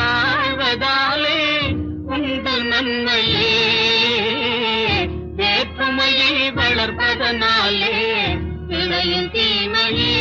வாழ்வதாலே உண்டு நன்மையே, வேற்றுமையை வளர்ப்பதனாலே விளையும் தீமையே.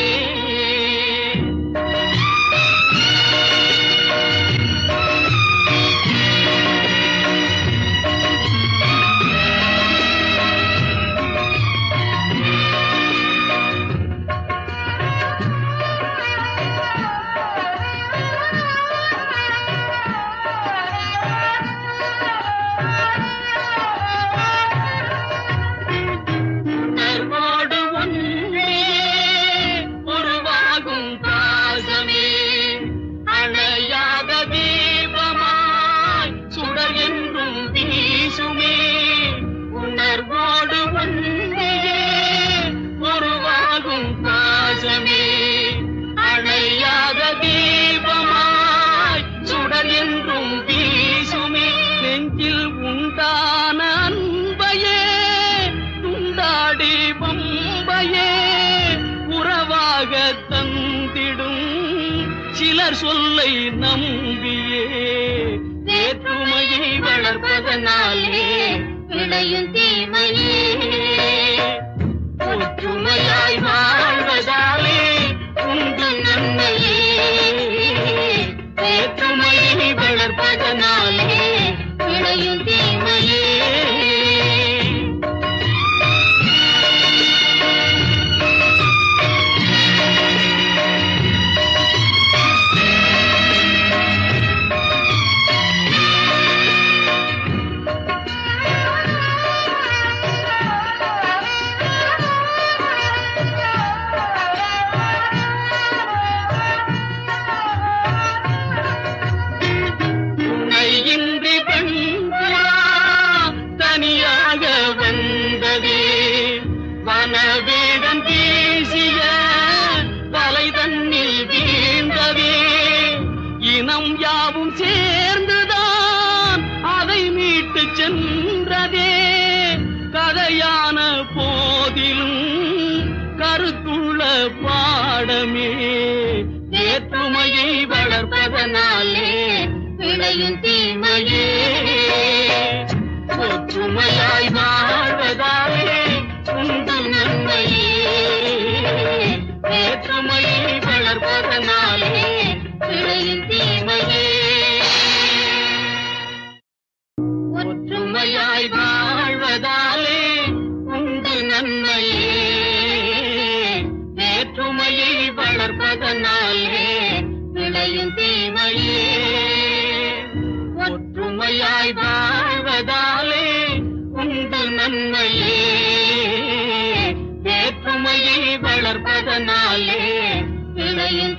சிலர் சொல்லை நம்பியே வேற்றுமையை வளர்ப்பதனாலே விளையும் தீமையே. ஒற்றுமையாய் வாழ்வதாலே உண்டு நன்மையே, வேற்றுமையை வளர்ப்பதனாலே விளையும் தீமையே. வனவேடன் பேசிய வலை தன்னில் வீழ்ந்ததே, இனம் யாவும் சேர்ந்துதான் அதை மீட்டு சென்றதே. கதையான போதிலும் கருத்துள்ள பாடமே, வேற்றுமையை வளர்ப்பதனாலே விளையும் தீமையே. ஒற்றுமையாய் வாழ்வதாலே உண்டு நன்மையே, வேற்றுமையை வளர்ப்பதனாலே விளையும் தீமையே. ஒற்றுமையாய் வாழ்வதாலே உண்டு நன்மையே, வேற்றுமையை வளர்ப்பதனாலே விளையும் தீமையே. ஒற்றுமையாய் வாழ்வதாலே உண்டு நன்மையே, வேற்றுமையை வளர்ப்பதனாலே விளையும்